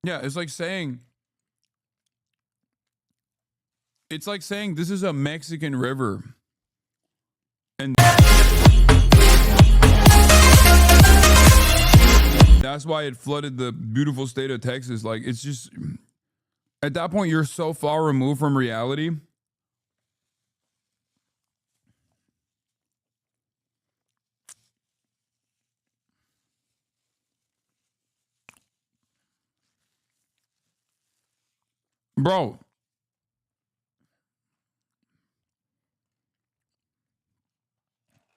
Yeah, it's like saying this is a Mexican river. And that's why it flooded the beautiful state of Texas. Like, it's just, at that point, you're so far removed from reality. Bro.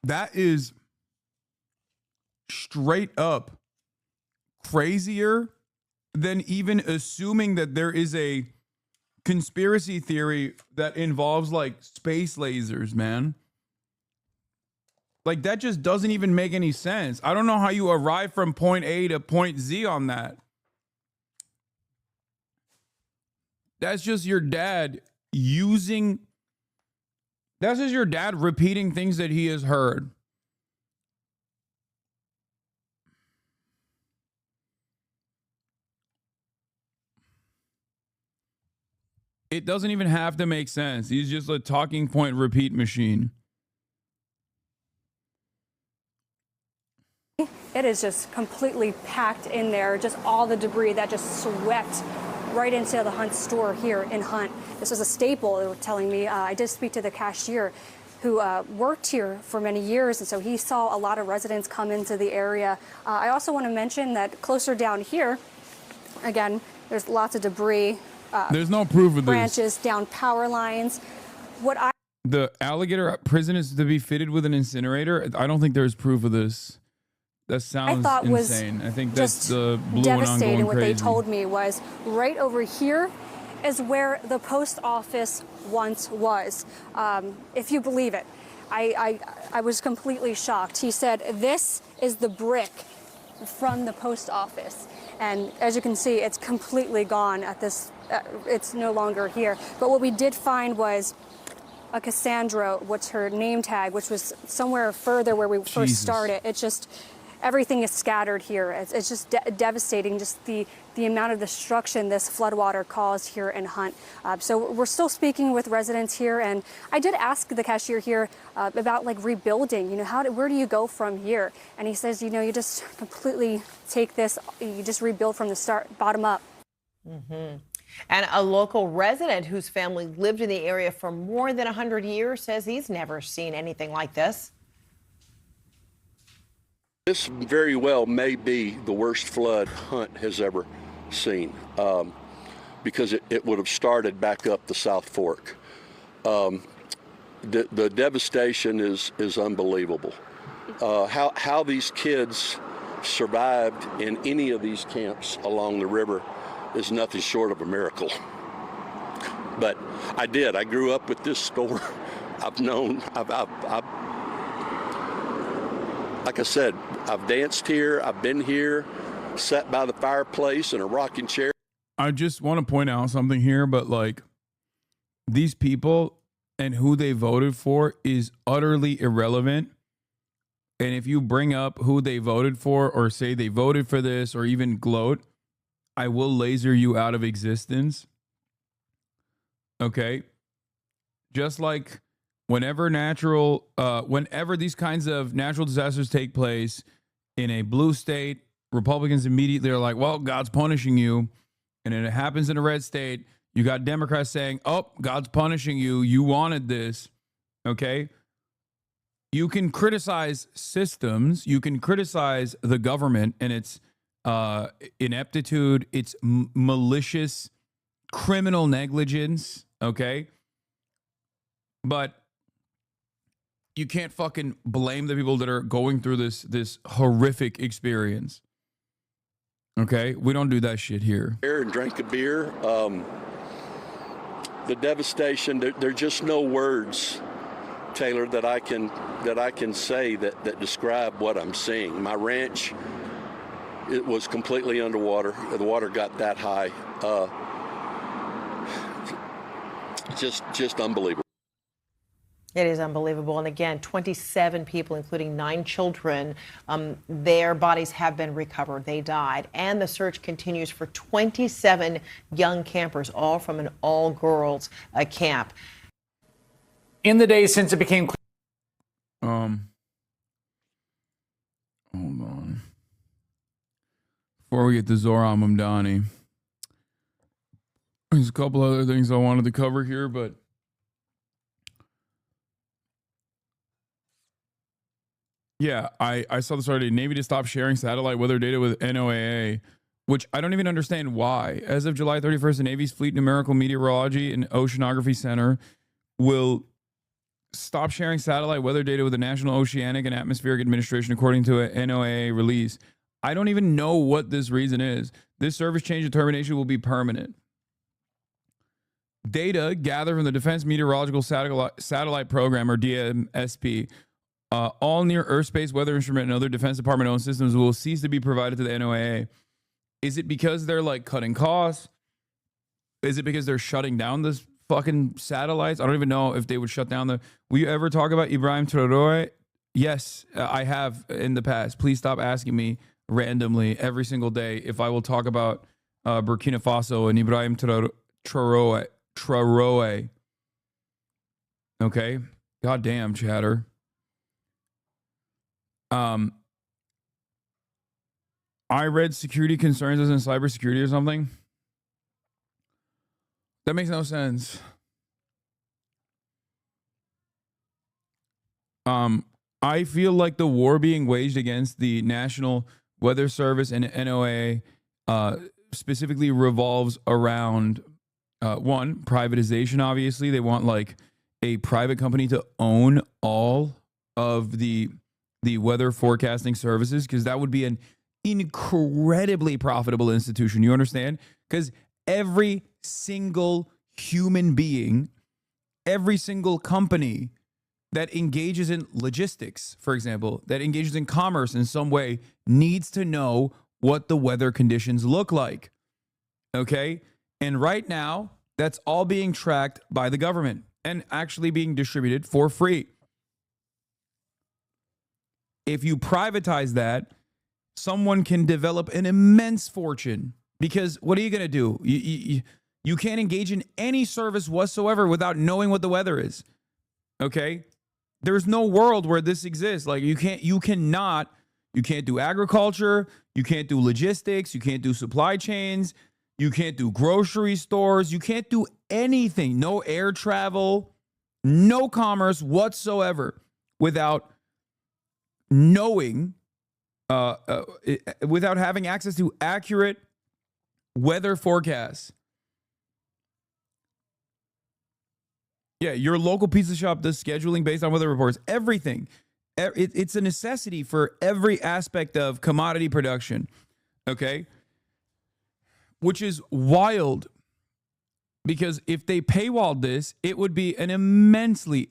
That is straight up crazier than even assuming that there is a conspiracy theory that involves like space lasers, man. Like, that just doesn't even make any sense. I don't know how you arrive from point A to point Z on that. That's just your dad that's just your dad repeating things that he has heard. It doesn't even have to make sense. He's just a talking point repeat machine. It is just completely packed in there. Just all the debris that just swept right into the Hunt store here in Hunt. This was a staple, they were telling me. I did speak to the cashier who worked here for many years, and so he saw a lot of residents come into the area. I also want to mention that closer down here, again, there's lots of debris. There's no proof of branches this. Down power lines. The alligator prison is to be fitted with an incinerator. I don't think there's proof of this. That sounds insane. I think that's the blue devastating. And what crazy. They told me was right over here is where the post office once was. If you believe it, I was completely shocked. He said this is the brick from the post office, and as you can see, it's completely gone at this. It's no longer here. But what we did find was a Cassandra, what's her name tag, which was somewhere further where we first started. It's just, everything is scattered here. It's just devastating, just the amount of destruction this floodwater caused here in Hunt. So we're still speaking with residents here, and I did ask the cashier here about like rebuilding. You know, where do you go from here? And he says, you know, you just completely take this, you just rebuild from the bottom up. Mm-hmm. And a local resident whose family lived in the area for more than 100 years says he's never seen anything like this. This very well may be the worst flood Hunt has ever seen, because it would have started back up the South Fork. The devastation is unbelievable. How these kids survived in any of these camps along the river is nothing short of a miracle. But I grew up with this store. I've like I said, I've danced here, I've been here, sat by the fireplace in a rocking chair. I just want to point out something here, but like, these people and who they voted for is utterly irrelevant. And if you bring up who they voted for or say they voted for this or even gloat, I will laser you out of existence. Okay? Just like whenever these kinds of natural disasters take place in a blue state, Republicans immediately are like, well, God's punishing you. And then it happens in a red state, you got Democrats saying, oh, God's punishing you. You wanted this. Okay? You can criticize systems. You can criticize the government and its ineptitude, its malicious criminal negligence. Okay? But you can't fucking blame the people that are going through this horrific experience. Okay? We don't do that shit here. And drank a beer. The devastation, there are just no words, Taylor, that I can say that describe what I'm seeing. My ranch, it was completely underwater. The water got that high. Just unbelievable. It is unbelievable. And again, 27 people, including 9 children, their bodies have been recovered. They died. And the search continues for 27 young campers, all from an all-girls camp. In the days since it became hold on. Before we get to Zoran Mamdani, there's a couple other things I wanted to cover here, but yeah, I saw this already. Navy to stop sharing satellite weather data with NOAA, which I don't even understand why. As of July 31st, the Navy's Fleet Numerical Meteorology and Oceanography Center will stop sharing satellite weather data with the National Oceanic and Atmospheric Administration, according to a NOAA release. I don't even know what this reason is. This service change determination will be permanent. Data gathered from the Defense Meteorological Satellite Program, or DMSP, all near Earth space weather instrument and other Defense Department owned systems will cease to be provided to the NOAA. Is it because they're like cutting costs? Is it because they're shutting down this fucking satellites? I don't even know if they would shut down the. Will you ever talk about Ibrahim Traoré? Yes, I have in the past. Please stop asking me randomly every single day if I will talk about Burkina Faso and Ibrahim Traoré. Okay, goddamn chatter. I read security concerns as in cybersecurity or something. That makes no sense. I feel like the war being waged against the National Weather Service and NOAA specifically revolves around one, privatization. Obviously, they want like a private company to own all of the weather forecasting services, because that would be an incredibly profitable institution. You understand? Because every single human being, every single company that engages in logistics, for example, that engages in commerce in some way, needs to know what the weather conditions look like. Okay? And right now, that's all being tracked by the government and actually being distributed for free. If you privatize that, someone can develop an immense fortune, because what are you going to do? You can't engage in any service whatsoever without knowing what the weather is. Okay? There's no world where this exists. Like you can't do agriculture, you can't do logistics, you can't do supply chains, you can't do grocery stores, you can't do anything. No air travel, no commerce whatsoever without knowing, without having access to accurate weather forecasts. Yeah, your local pizza shop does scheduling based on weather reports. Everything. It's a necessity for every aspect of commodity production. Okay? Which is wild, because if they paywalled this, it would be an immensely,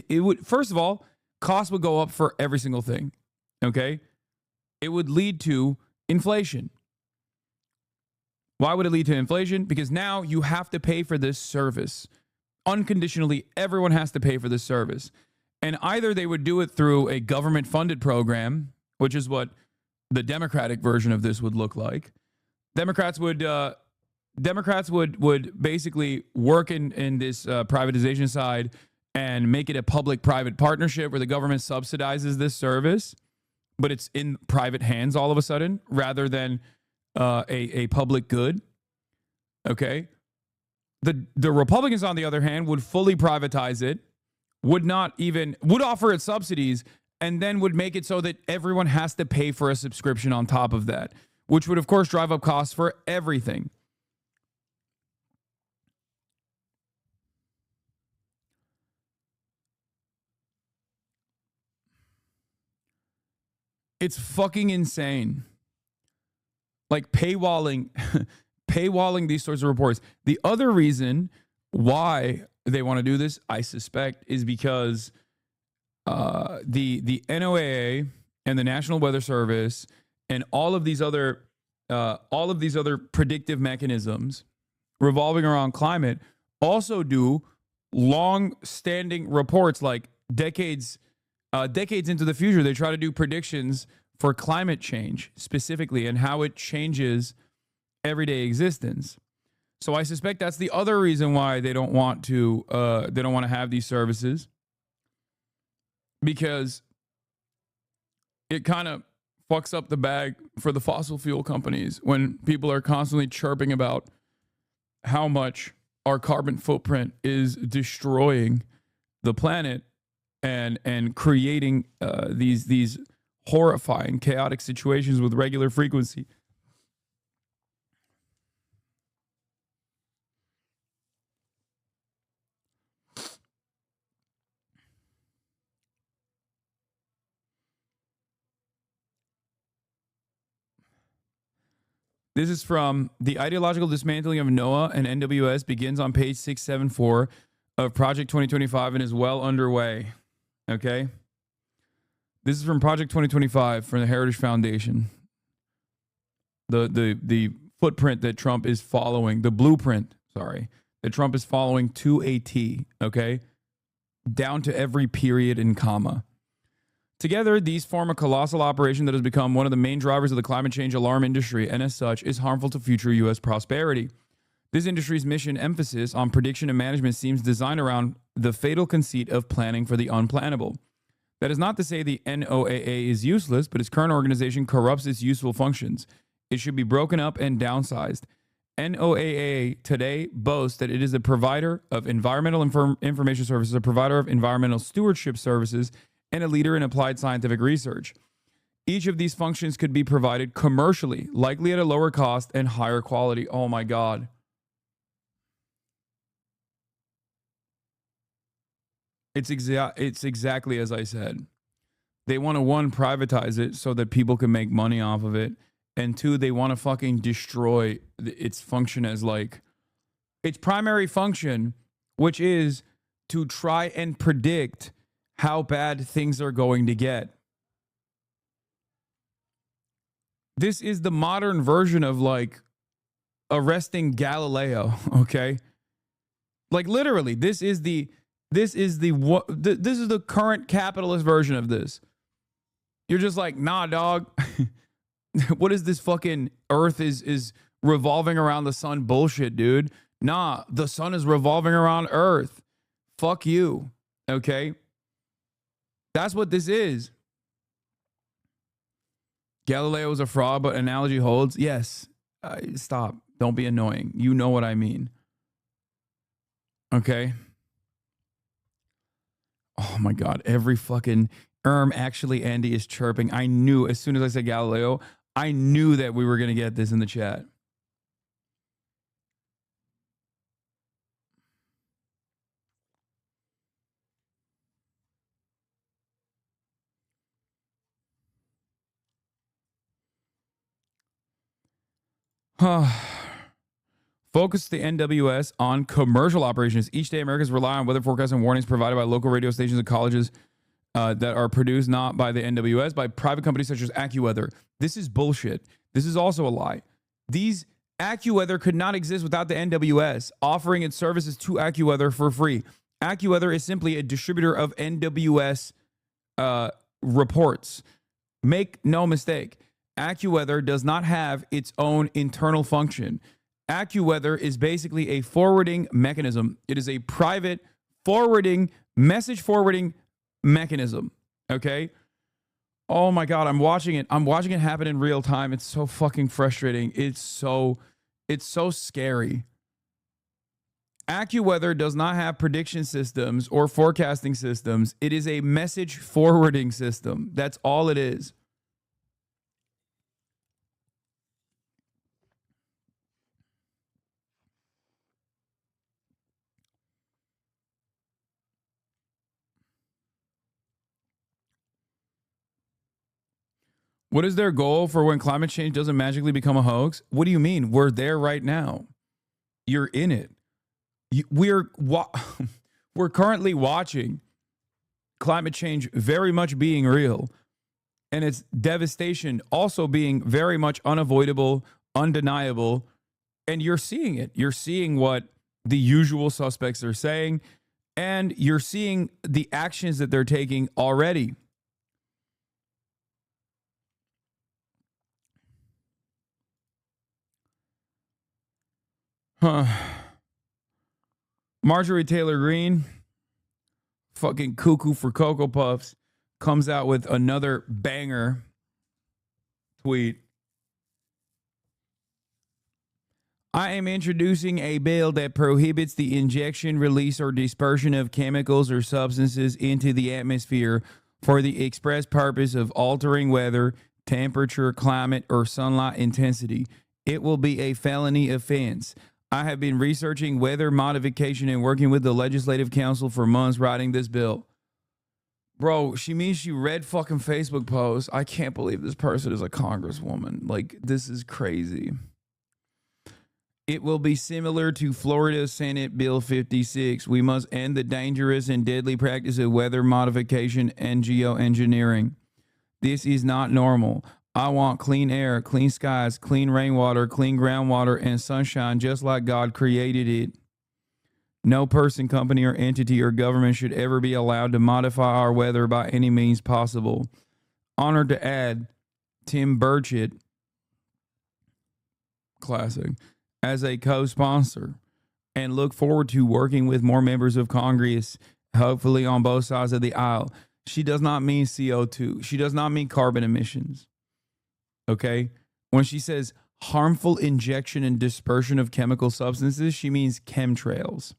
it would, first of all, costs would go up for every single thing. Okay? It would lead to inflation. Why would it lead to inflation? Because now you have to pay for this service. Unconditionally, everyone has to pay for this service. And either they would do it through a government-funded program, which is what the Democratic version of this would look like. Democrats would basically work in this privatization side and make it a public-private partnership where the government subsidizes this service, but it's in private hands all of a sudden rather than a public good. Okay. The Republicans, on the other hand, would fully privatize it, would offer it subsidies, and then would make it so that everyone has to pay for a subscription on top of that, which would, of course, drive up costs for everything. It's fucking insane. Like paywalling these sorts of reports. The other reason why they want to do this, I suspect, is because the NOAA and the National Weather Service and all of these other predictive mechanisms revolving around climate also do long-standing reports, like decades into the future. They try to do predictions for climate change specifically and how it changes everyday existence. So I suspect that's the other reason why they don't want to have these services, because it kind of fucks up the bag for the fossil fuel companies when people are constantly chirping about how much our carbon footprint is destroying the planet and creating these horrifying, chaotic situations with regular frequency. This is from the ideological dismantling of NOAA and NWS begins on page 674 of Project 2025 and is well underway. Okay. This is from Project 2025 from the Heritage Foundation. The footprint that Trump is following, the blueprint, sorry, that Trump is following to a T, okay? Down to every period and comma. Together, these form a colossal operation that has become one of the main drivers of the climate change alarm industry, and as such, is harmful to future U.S. prosperity. This industry's mission emphasis on prediction and management seems designed around the fatal conceit of planning for the unplannable. That is not to say the NOAA is useless, but its current organization corrupts its useful functions. It should be broken up and downsized. NOAA today boasts that it is a provider of environmental information services, a provider of environmental stewardship services, and a leader in applied scientific research. Each of these functions could be provided commercially, likely at a lower cost and higher quality. Oh my God. It's exactly as I said. They want to, one, privatize it so that people can make money off of it. And two, they want to fucking destroy its function as like its primary function, which is to try and predict how bad things are going to get. This is the modern version of like arresting Galileo, okay? Like literally, this is the current capitalist version of this. You're just like, nah, dog. What is this fucking Earth is revolving around the sun bullshit, dude? Nah, the sun is revolving around Earth. Fuck you, okay? That's what this is. Galileo is a fraud, but analogy holds. Yes. Stop. Don't be annoying. You know what I mean. Okay. Oh my God. Every fucking actually Andy is chirping. I knew as soon as I said Galileo, I knew that we were going to get this in the chat. Focus the NWS on commercial operations. Each day, Americans rely on weather forecasts and warnings provided by local radio stations and colleges that are produced not by the NWS, by private companies such as AccuWeather. This is bullshit. This is also a lie. These AccuWeather could not exist without the NWS offering its services to AccuWeather for free. AccuWeather is simply a distributor of NWS reports. Make no mistake. AccuWeather does not have its own internal function. AccuWeather is basically a forwarding mechanism. It is a private message forwarding mechanism. Okay? Oh my God, I'm watching it. I'm watching it happen in real time. It's so fucking frustrating. It's so scary. AccuWeather does not have prediction systems or forecasting systems. It is a message forwarding system. That's all it is. What is their goal for when climate change doesn't magically become a hoax? What do you mean? We're there right now. You're in it. We're currently watching climate change very much being real, and its devastation also being very much unavoidable, undeniable, and you're seeing it. You're seeing what the usual suspects are saying, And you're seeing the actions that they're taking already. Marjorie Taylor Greene, fucking cuckoo for Cocoa Puffs, comes out with another banger tweet. I am introducing a bill that prohibits the injection, release, or dispersion of chemicals or substances into the atmosphere for the express purpose of altering weather, temperature, climate, or sunlight intensity. It will be a felony offense. I have been researching weather modification and working with the Legislative Council for months writing this bill. Bro, she means she read fucking Facebook posts. I can't believe this person is a congresswoman. Like, this is crazy. It will be similar to Florida Senate Bill 56. We must end the dangerous and deadly practice of weather modification and geoengineering. This is not normal. I want clean air, clean skies, clean rainwater, clean groundwater, and sunshine just like God created it. No person, company, or entity or government should ever be allowed to modify our weather by any means possible. Honored to add Tim Burchett, classic, as a co-sponsor, and look forward to working with more members of Congress, hopefully on both sides of the aisle. She does not mean CO2. She does not mean carbon emissions. Okay? When she says harmful injection and dispersion of chemical substances, she means chemtrails.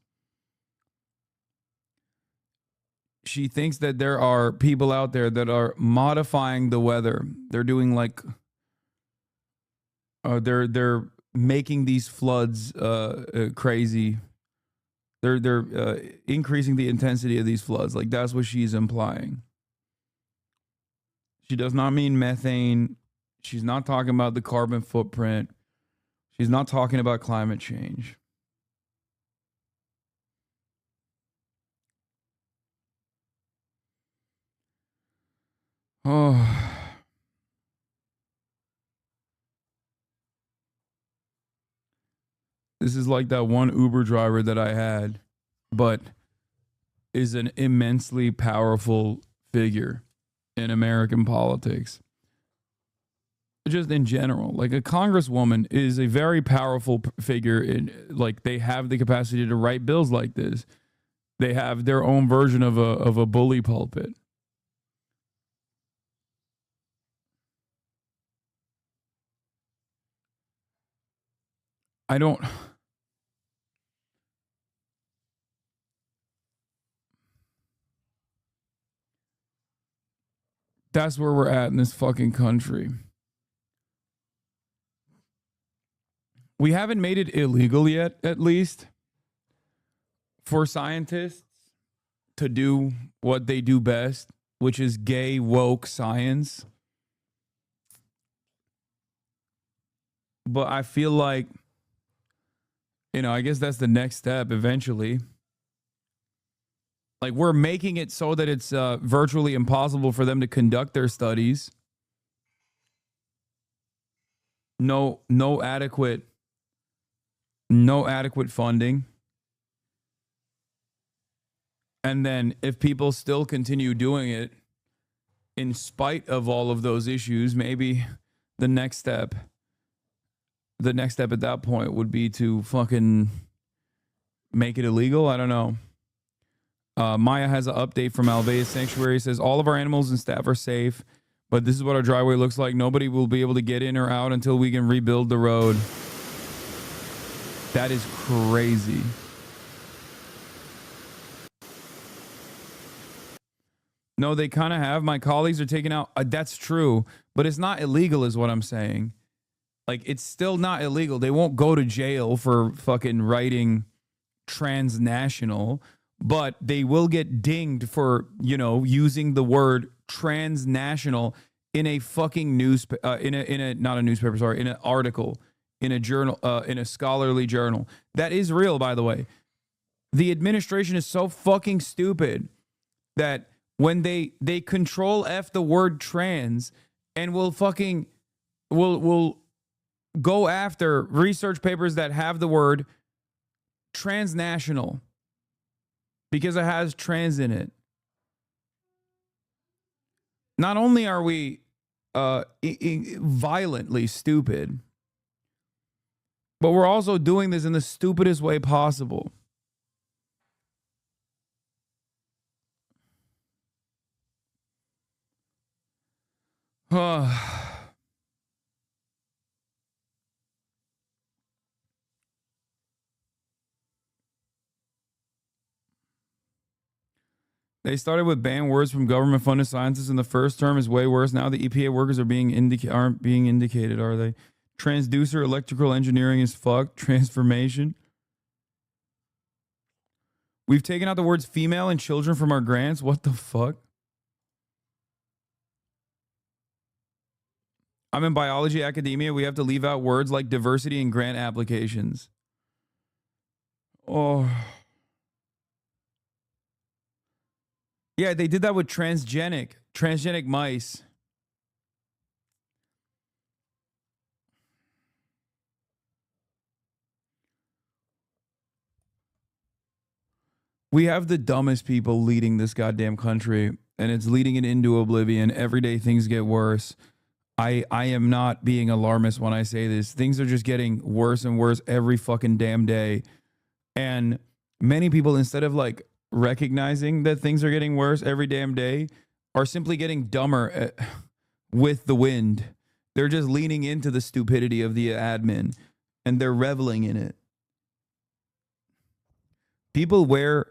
She thinks that there are people out there that are modifying the weather. They're doing like they're making these floods crazy. They're increasing the intensity of these floods. Like, that's what she's implying. She does not mean methane. She's not talking about the carbon footprint. She's not talking about climate change. Oh. This is like that one Uber driver that I had, but is an immensely powerful figure in American politics. Just in general, like a congresswoman is a very powerful figure in, like, they have the capacity to write bills like this. They have their own version of a bully pulpit. I don't. That's where we're at in this fucking country. We haven't made it illegal yet, at least, for scientists to do what they do best, which is gay woke science. But I feel like, you know, I guess that's the next step eventually. Like, we're making it so that it's virtually impossible for them to conduct their studies. No adequate funding. And then if people still continue doing it in spite of all of those issues, maybe the next step at that point would be to fucking make it illegal. I don't know. Maya has an update from Alveus Sanctuary. It says all of our animals and staff are safe, but this is what our driveway looks like. Nobody will be able to get in or out until we can rebuild the road. That is crazy. No, they kind of have. My colleagues are taking out. That's true, but it's not illegal is what I'm saying. Like, it's still not illegal. They won't go to jail for fucking writing transnational, but they will get dinged for, you know, using the word transnational in a fucking in an article, in a journal, in a scholarly journal. That is real, by the way. The administration is so fucking stupid that when they control F the word trans and will go after research papers that have the word transnational. because it has trans in it. Not only are we violently stupid, but we're also doing this in the stupidest way possible. They started with banned words from government-funded sciences, and the first term is way worse. Now the EPA workers are aren't being indicated, are they? Transducer, electrical engineering is fucked. Transformation. We've taken out the words female and children from our grants. What the fuck? I'm in biology academia. We have to leave out words like diversity in grant applications. Oh. Yeah, they did that with transgenic mice. We have the dumbest people leading this goddamn country, and it's leading it into oblivion. Every day things get worse. I am not being alarmist when I say this. Things are just getting worse and worse every fucking damn day. And many people, instead of like recognizing that things are getting worse every damn day, are simply getting dumber with the wind. They're just leaning into the stupidity of the admin, and they're reveling in it. People wear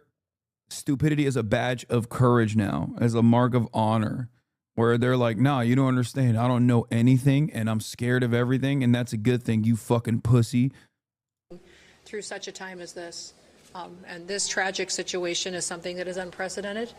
stupidity as a badge of courage now, as a mark of honor, where they're like, nah, you don't understand. I don't know anything, and I'm scared of everything, and that's a good thing, you fucking pussy. Through such a time as this. And this tragic situation is something that is unprecedented.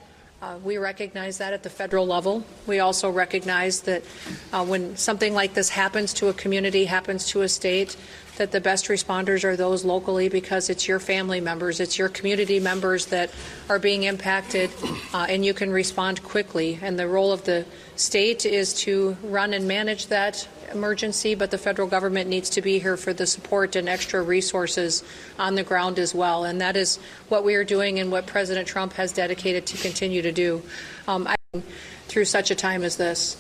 We recognize that at the federal level. We also recognize that when something like this happens to a community, happens to a state, that the best responders are those locally, because it's your family members, it's your community members that are being impacted, and you can respond quickly. And the role of the state is to run and manage that emergency, but the federal government needs to be here for the support and extra resources on the ground as well. And that is what we are doing and what President Trump has dedicated to continue to do through such a time as this.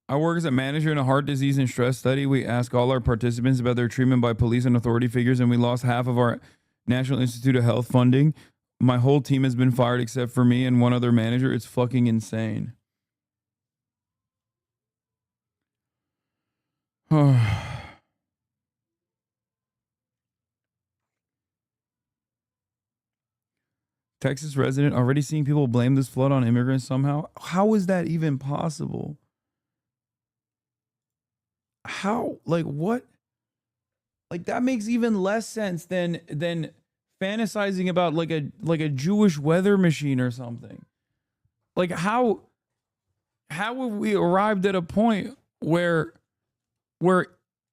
I work as a manager in a heart disease and stress study. We ask all our participants about their treatment by police and authority figures, and we lost half of our National Institute of Health funding. My whole team has been fired except for me and one other manager. It's fucking insane. Texas resident already seeing people blame this flood on immigrants somehow. How is that even possible? How, like, what? Like, that makes even less sense than fantasizing about like a Jewish weather machine or something. Like, how have we arrived at a point where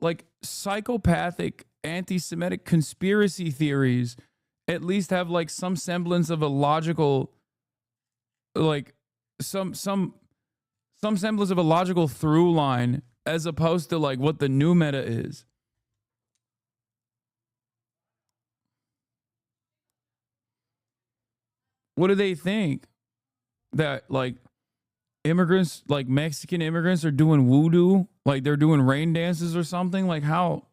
like psychopathic anti-Semitic conspiracy theories at least have like some semblance of a logical, like some semblance of a logical through line, as opposed to like what the new meta is. What do they think? That like immigrants, like Mexican immigrants, are doing voodoo? Like they're doing rain dances or something? Like how?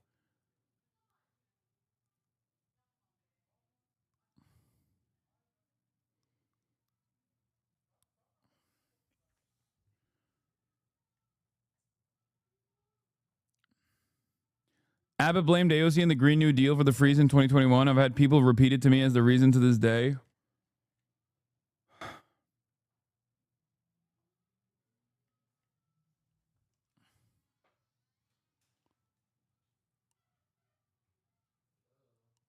Abbott blamed AOC and the Green New Deal for the freeze in 2021. I've had people repeat it to me as the reason to this day.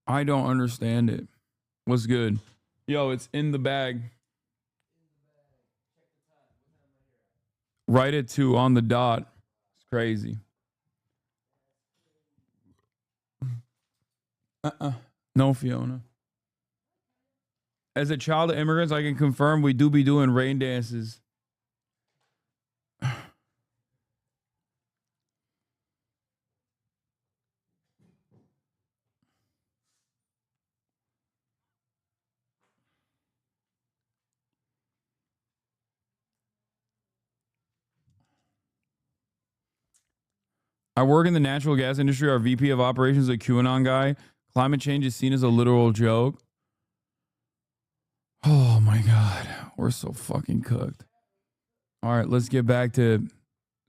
I don't understand it. What's good? Yo, it's in the bag. Right at 2 on the dot. It's crazy. No, Fiona. As a child of immigrants, I can confirm we do be doing rain dances. I work in the natural gas industry. Our VP of operations is a QAnon guy. Climate change is seen as a literal joke. Oh my God. We're so fucking cooked. All right, let's get back to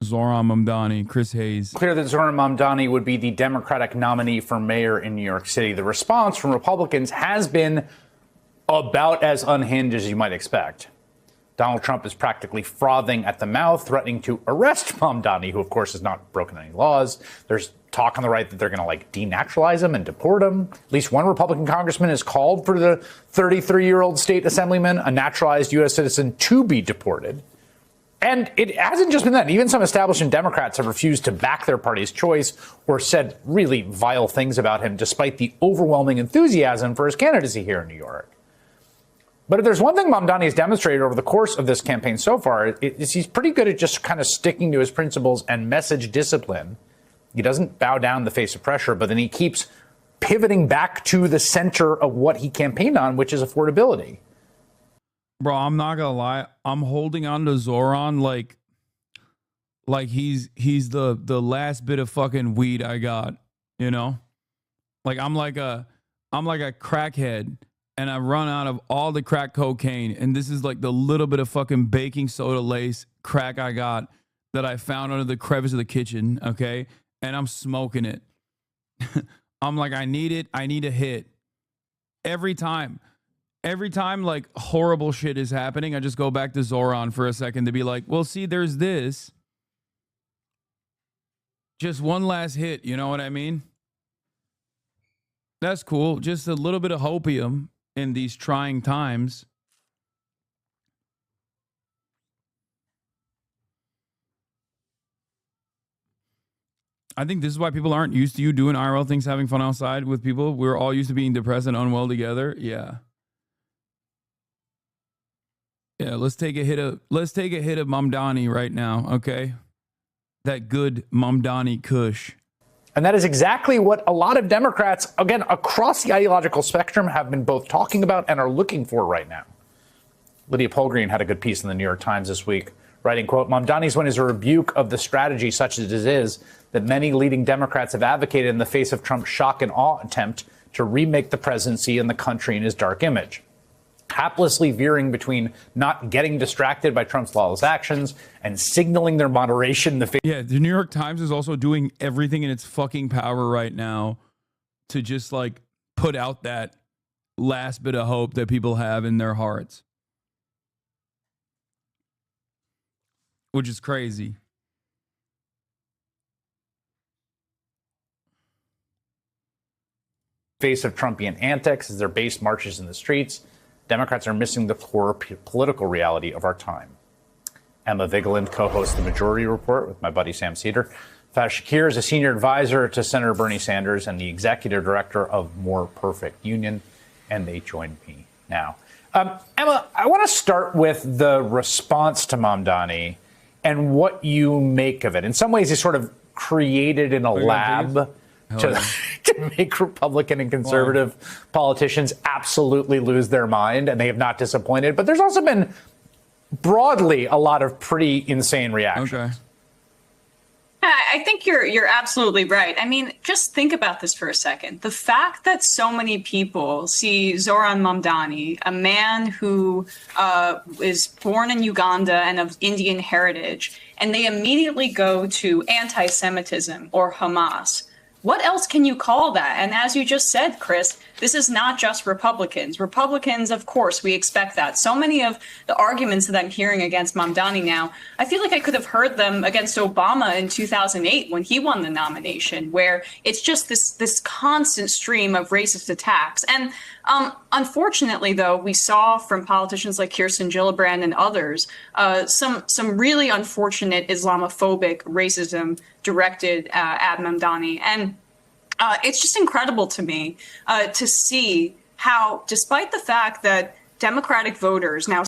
Zoran Mamdani, Chris Hayes. Clear that Zoran Mamdani would be the Democratic nominee for mayor in New York City. The response from Republicans has been about as unhinged as you might expect. Donald Trump is practically frothing at the mouth, threatening to arrest Mamdani, who, of course, has not broken any laws. There's talk on the right that they're going to, denaturalize him and deport him. At least one Republican congressman has called for the 33-year-old state assemblyman, a naturalized U.S. citizen, to be deported. And it hasn't just been that. Even some establishment Democrats have refused to back their party's choice or said really vile things about him, despite the overwhelming enthusiasm for his candidacy here in New York. But if there's one thing Mamdani has demonstrated over the course of this campaign so far, it's he's pretty good at just kind of sticking to his principles and message discipline. He doesn't bow down in the face of pressure, but then he keeps pivoting back to the center of what he campaigned on, which is affordability. Bro, I'm not gonna lie. I'm holding on to Zoran like he's the last bit of fucking weed I got, you know? Like I'm like a crackhead and I run out of all the crack cocaine, and this is like the little bit of fucking baking soda lace crack I got that I found under the crevice of the kitchen, okay? And I'm smoking it. I'm like, I need it. I need a hit. Every time like horrible shit is happening, I just go back to Zoran for a second to be like, well, see, there's this. Just one last hit, you know what I mean? That's cool. Just a little bit of hopium in these trying times. I think this is why people aren't used to you doing IRL things, having fun outside with people. We're all used to being depressed and unwell together. Yeah. Yeah, let's take a hit of Mamdani right now, okay? That good Mamdani Kush. And that is exactly what a lot of Democrats, again, across the ideological spectrum, have been both talking about and are looking for right now. Lydia Polgreen had a good piece in the New York Times this week, writing, quote, Mamdani's win is a rebuke of the strategy such as it is that many leading Democrats have advocated in the face of Trump's shock and awe attempt to remake the presidency and the country in his dark image, haplessly veering between not getting distracted by Trump's lawless actions and signaling their moderation in the face. Yeah, the New York Times is also doing everything in its fucking power right now to just like put out that last bit of hope that people have in their hearts, which is crazy. Face of Trumpian antics as their base marches in the streets, Democrats are missing the core political reality of our time. Emma Vigeland co-hosts The Majority Report with my buddy Sam Cedar. Faz Shakir is a senior advisor to Senator Bernie Sanders and the executive director of More Perfect Union, and they join me now. Emma, I want to start with the response to Mamdani and what you make of it. In some ways, he's sort of created in a lab to make Republican and conservative politicians absolutely lose their mind, and they have not disappointed. But there's also been broadly a lot of pretty insane reactions. Okay. I think you're absolutely right. I mean, just think about this for a second. The fact that so many people see Zoran Mamdani, a man who is born in Uganda and of Indian heritage, and they immediately go to anti-Semitism or Hamas. What else can you call that? And as you just said, Chris, this is not just Republicans. Republicans, of course, we expect that. So many of the arguments that I'm hearing against Mamdani now, I feel like I could have heard them against Obama in 2008 when he won the nomination, where it's just this constant stream of racist attacks. And unfortunately, though, we saw from politicians like Kirsten Gillibrand and others some really unfortunate Islamophobic racism directed at Mamdani. And it's just incredible to me to see how, despite the fact that Democratic voters now